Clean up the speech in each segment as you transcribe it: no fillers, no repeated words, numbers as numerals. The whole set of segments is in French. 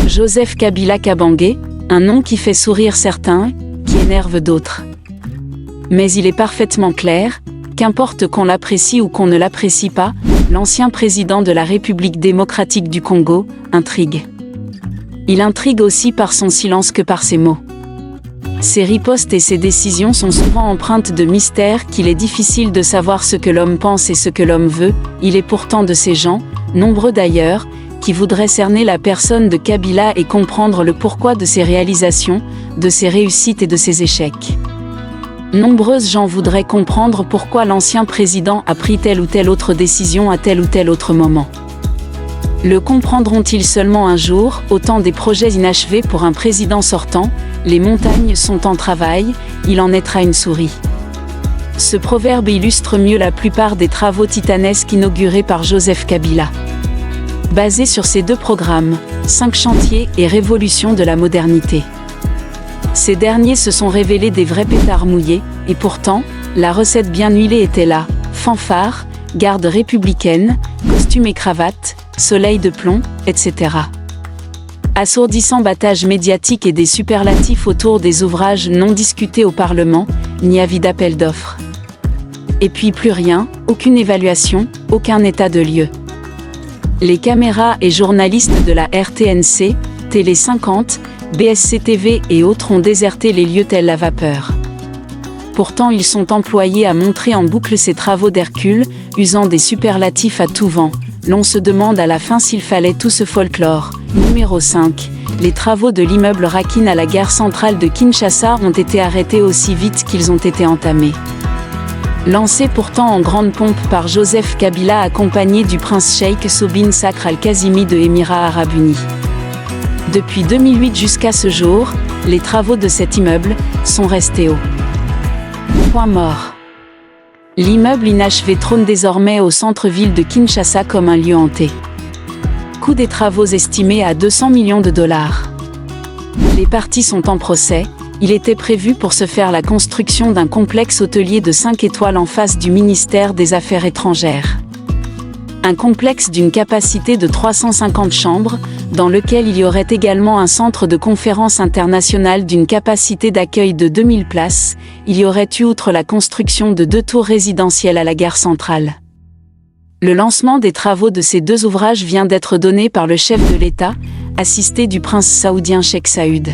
Joseph Kabila Kabange, un nom qui fait sourire certains, qui énerve d'autres. Mais il est parfaitement clair, qu'importe qu'on l'apprécie ou qu'on ne l'apprécie pas, l'ancien président de la République démocratique du Congo intrigue. Il intrigue aussi par son silence que par ses mots. Ses ripostes et ses décisions sont souvent empreintes de mystère qu'il est difficile de savoir ce que l'homme pense et ce que l'homme veut. Il est pourtant de ces gens, nombreux d'ailleurs, qui voudraient cerner la personne de Kabila et comprendre le pourquoi de ses réalisations, de ses réussites et de ses échecs. Nombreuses gens voudraient comprendre pourquoi l'ancien président a pris telle ou telle autre décision à tel ou tel autre moment. Le comprendront-ils seulement un jour, au temps des projets inachevés pour un président sortant, les montagnes sont en travail, il en naîtra une souris. Ce proverbe illustre mieux la plupart des travaux titanesques inaugurés par Joseph Kabila. Basés sur ces deux programmes, 5 chantiers et révolution de la modernité. Ces derniers se sont révélés des vrais pétards mouillés, et pourtant, la recette bien huilée était là, fanfare, garde républicaine, costume et cravate, soleil de plomb, etc. Assourdissant battage médiatique et des superlatifs autour des ouvrages non discutés au Parlement, ni avis d'appel d'offres. Et puis plus rien, aucune évaluation, aucun état de lieu. Les caméras et journalistes de la RTNC, Télé 50, BSC TV et autres ont déserté les lieux tels la vapeur. Pourtant ils sont employés à montrer en boucle ces travaux d'Hercule, usant des superlatifs à tout vent. L'on se demande à la fin s'il fallait tout ce folklore. Numéro 5. Les travaux de l'immeuble Rakin à la gare centrale de Kinshasa ont été arrêtés aussi vite qu'ils ont été entamés. Lancé pourtant en grande pompe par Joseph Kabila accompagné du prince Cheikh Sobin Sakr Al-Kazimi de Émirats Arabes Unis. Depuis 2008 jusqu'à ce jour, les travaux de cet immeuble sont restés au point mort. L'immeuble inachevé trône désormais au centre-ville de Kinshasa comme un lieu hanté. Coût des travaux estimé à 200 millions de dollars. Les parties sont en procès. Il était prévu pour se faire la construction d'un complexe hôtelier de 5 étoiles en face du ministère des Affaires étrangères. Un complexe d'une capacité de 350 chambres, dans lequel il y aurait également un centre de conférence international d'une capacité d'accueil de 2000 places. Il y aurait eu outre la construction de 2 tours résidentielles à la gare centrale. Le lancement des travaux de ces 2 ouvrages vient d'être donné par le chef de l'État, assisté du prince saoudien Sheikh Saoud.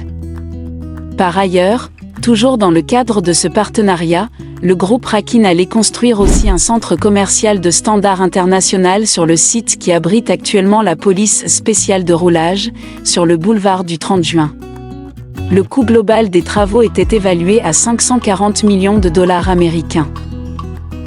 Par ailleurs, toujours dans le cadre de ce partenariat, le groupe Rakin allait construire aussi un centre commercial de standard international sur le site qui abrite actuellement la police spéciale de roulage, sur le boulevard du 30 juin. Le coût global des travaux était évalué à 540 millions de dollars américains.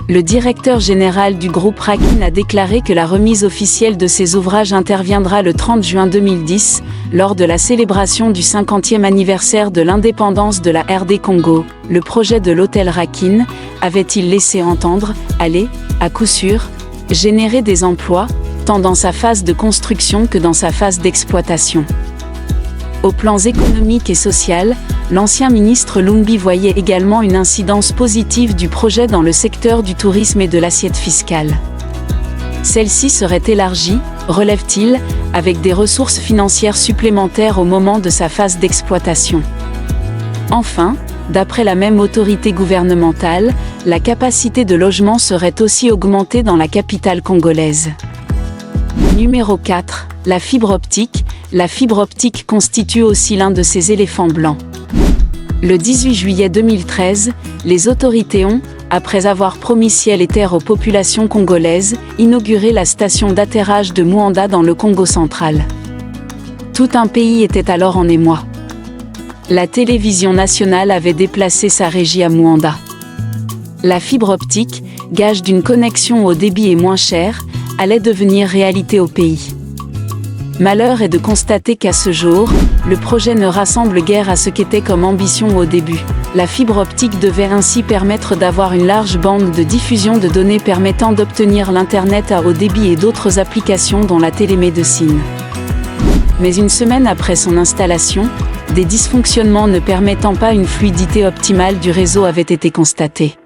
Le directeur général du groupe Rakin a déclaré que la remise officielle de ces ouvrages interviendra le 30 juin 2010, lors de la célébration du 50e anniversaire de l'indépendance de la RD Congo. Le projet de l'hôtel Rakin, avait-il laissé entendre, allait, à coup sûr, générer des emplois, tant dans sa phase de construction que dans sa phase d'exploitation. Aux plans économiques et social, l'ancien ministre Lumbi voyait également une incidence positive du projet dans le secteur du tourisme et de l'assiette fiscale. Celle-ci serait élargie, relève-t-il, avec des ressources financières supplémentaires au moment de sa phase d'exploitation. Enfin, d'après la même autorité gouvernementale, la capacité de logement serait aussi augmentée dans la capitale congolaise. Numéro 4. La fibre optique. La fibre optique constitue aussi l'un de ces éléphants blancs. Le 18 juillet 2013, les autorités ont, après avoir promis ciel et terre aux populations congolaises, inauguré la station d'atterrage de Muanda dans le Congo central. Tout un pays était alors en émoi. La télévision nationale avait déplacé sa régie à Muanda. La fibre optique, gage d'une connexion au débit et moins cher, allait devenir réalité au pays. Malheur est de constater qu'à ce jour, le projet ne rassemble guère à ce qu'était comme ambition au début. La fibre optique devait ainsi permettre d'avoir une large bande de diffusion de données permettant d'obtenir l'Internet à haut débit et d'autres applications dont la télémédecine. Mais une semaine après son installation, des dysfonctionnements ne permettant pas une fluidité optimale du réseau avaient été constatés.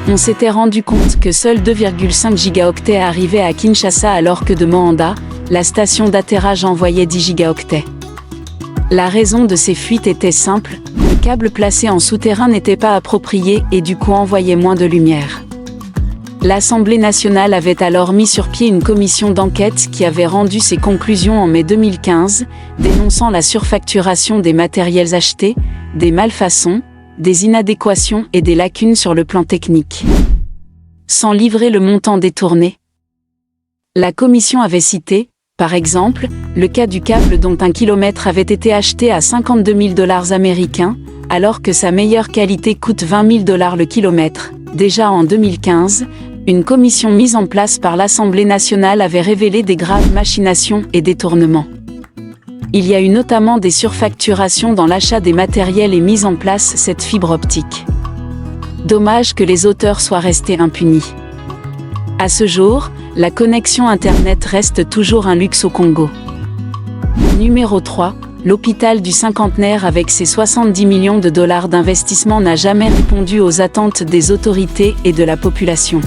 On s'était rendu compte que seuls 2,5 gigaoctets arrivaient à Kinshasa alors que de Muanda, la station d'atterrage envoyait 10 gigaoctets. La raison de ces fuites était simple, le câble placé en souterrain n'était pas approprié et du coup envoyait moins de lumière. L'Assemblée nationale avait alors mis sur pied une commission d'enquête qui avait rendu ses conclusions en mai 2015, dénonçant la surfacturation des matériels achetés, des malfaçons, des inadéquations et des lacunes sur le plan technique. Sans livrer le montant détourné. La commission avait cité, par exemple, le cas du câble dont 1 kilomètre avait été acheté à 52 000 $ américains, alors que sa meilleure qualité coûte 20 000 $ le kilomètre. Déjà en 2015, une commission mise en place par l'Assemblée nationale avait révélé des graves machinations et détournements. Il y a eu notamment des surfacturations dans l'achat des matériels et mise en place cette fibre optique. Dommage que les auteurs soient restés impunis. À ce jour, la connexion Internet reste toujours un luxe au Congo. Numéro 3. L'hôpital du cinquantenaire avec ses 70 millions de $ d'investissement n'a jamais répondu aux attentes des autorités et de la population.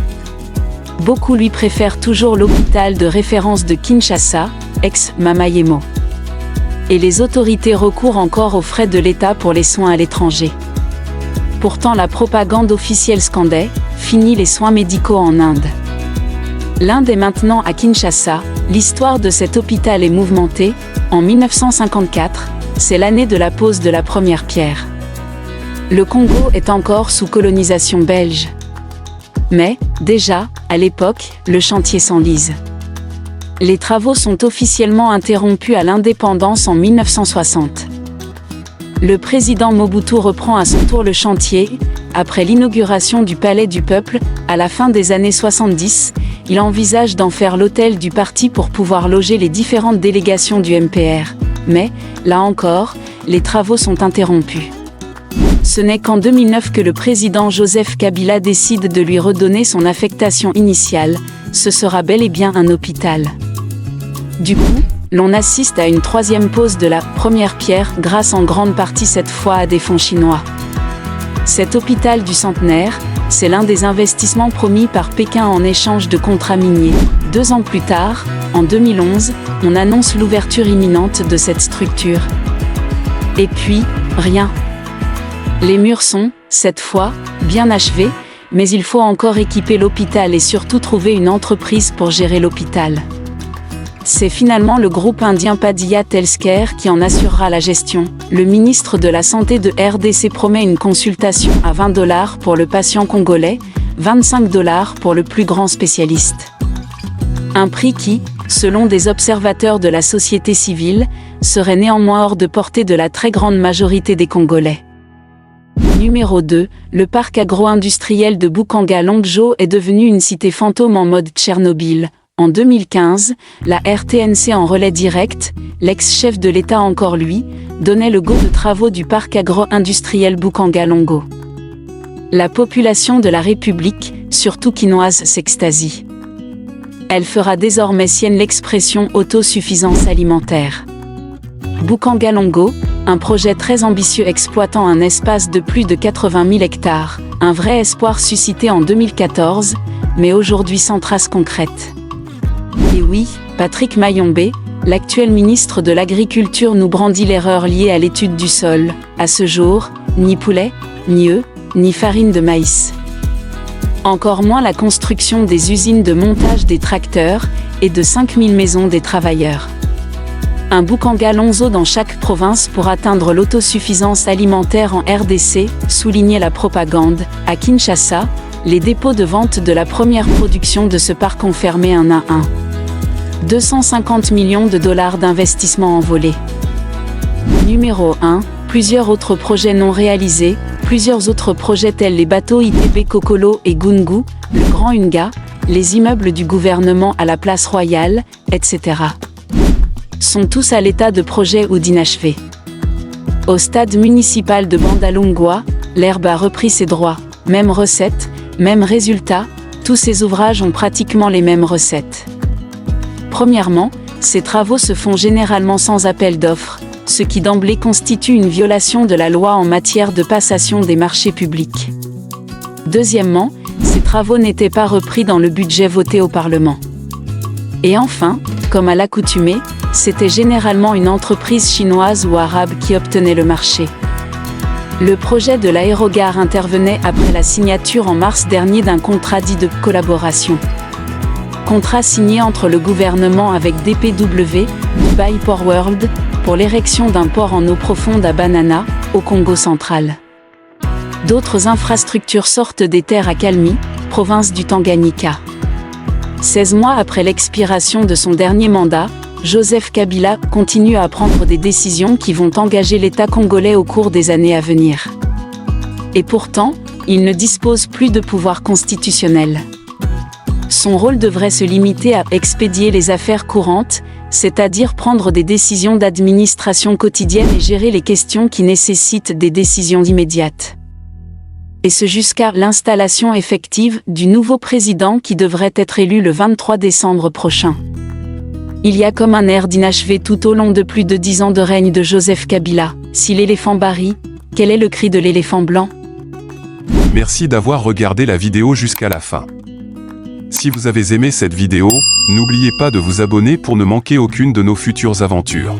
Beaucoup lui préfèrent toujours l'hôpital de référence de Kinshasa, ex-Mamayemo. Et les autorités recourent encore aux frais de l'État pour les soins à l'étranger. Pourtant la propagande officielle scandait « Fini les soins médicaux en Inde ». L'Inde est maintenant à Kinshasa, l'histoire de cet hôpital est mouvementée. En 1954, c'est l'année de la pose de la première pierre. Le Congo est encore sous colonisation belge. Mais, déjà, à l'époque, le chantier s'enlise. Les travaux sont officiellement interrompus à l'indépendance en 1960. Le président Mobutu reprend à son tour le chantier. Après l'inauguration du Palais du Peuple, à la fin des années 70, il envisage d'en faire l'hôtel du parti pour pouvoir loger les différentes délégations du MPR. Mais, là encore, les travaux sont interrompus. Ce n'est qu'en 2009 que le président Joseph Kabila décide de lui redonner son affectation initiale. Ce sera bel et bien un hôpital. Du coup, l'on assiste à une troisième pose de la première pierre grâce en grande partie cette fois à des fonds chinois. Cet hôpital du centenaire, c'est l'un des investissements promis par Pékin en échange de contrats miniers. 2 ans plus tard, en 2011, on annonce l'ouverture imminente de cette structure. Et puis, rien. Les murs sont, cette fois, bien achevés, mais il faut encore équiper l'hôpital et surtout trouver une entreprise pour gérer l'hôpital. C'est finalement le groupe indien Padilla Healthcare qui en assurera la gestion. Le ministre de la Santé de RDC promet une consultation à 20 $ pour le patient congolais, 25 $ pour le plus grand spécialiste. Un prix qui, selon des observateurs de la société civile, serait néanmoins hors de portée de la très grande majorité des Congolais. Numéro 2, le parc agro-industriel de Bukanga-Longjo est devenu une cité fantôme en mode Tchernobyl. En 2015, la RTNC en relais direct, l'ex-chef de l'État encore lui, donnait le go de travaux du parc agro-industriel Bukanga-Longo. La population de la République, surtout quinoise, s'extasie. Elle fera désormais sienne l'expression autosuffisance alimentaire. Bukanga-Longo, un projet très ambitieux exploitant un espace de plus de 80 000 hectares, un vrai espoir suscité en 2014, mais aujourd'hui sans trace concrète. Et oui, Patrick Mayombe, l'actuel ministre de l'Agriculture nous brandit l'erreur liée à l'étude du sol. À ce jour, ni poulet, ni œufs, ni farine de maïs. Encore moins la construction des usines de montage des tracteurs et de 5000 maisons des travailleurs. Un Bukanga-Longo dans chaque province pour atteindre l'autosuffisance alimentaire en RDC, soulignait la propagande. À Kinshasa, les dépôts de vente de la première production de ce parc ont fermé un à un. 250 millions de $ d'investissement envolés. Numéro 1. Plusieurs autres projets non réalisés, plusieurs autres projets tels les bateaux ITB Kokolo et Gungu, le Grand Unga, les immeubles du gouvernement à la place Royale, etc. sont tous à l'état de projet ou d'inachevé. Au stade municipal de Bandalungwa, l'herbe a repris ses droits, même recette, même résultat, tous ces ouvrages ont pratiquement les mêmes recettes. Premièrement, ces travaux se font généralement sans appel d'offres, ce qui d'emblée constitue une violation de la loi en matière de passation des marchés publics. Deuxièmement, ces travaux n'étaient pas repris dans le budget voté au Parlement. Et enfin, comme à l'accoutumée, c'était généralement une entreprise chinoise ou arabe qui obtenait le marché. Le projet de l'aérogare intervenait après la signature en mars dernier d'un contrat dit de collaboration. Contrat signé entre le gouvernement avec DPW, Dubai Port World, pour l'érection d'un port en eau profonde à Banana, au Congo central. D'autres infrastructures sortent des terres à Kalmi, province du Tanganyika. 16 mois après l'expiration de son dernier mandat, Joseph Kabila continue à prendre des décisions qui vont engager l'État congolais au cours des années à venir. Et pourtant, il ne dispose plus de pouvoir constitutionnel. Son rôle devrait se limiter à expédier les affaires courantes, c'est-à-dire prendre des décisions d'administration quotidienne et gérer les questions qui nécessitent des décisions immédiates. Et ce jusqu'à l'installation effective du nouveau président qui devrait être élu le 23 décembre prochain. Il y a comme un air d'inachevé tout au long de plus de 10 ans de règne de Joseph Kabila. Si l'éléphant barille, quel est le cri de l'éléphant blanc? Merci d'avoir regardé la vidéo jusqu'à la fin. Si vous avez aimé cette vidéo, n'oubliez pas de vous abonner pour ne manquer aucune de nos futures aventures.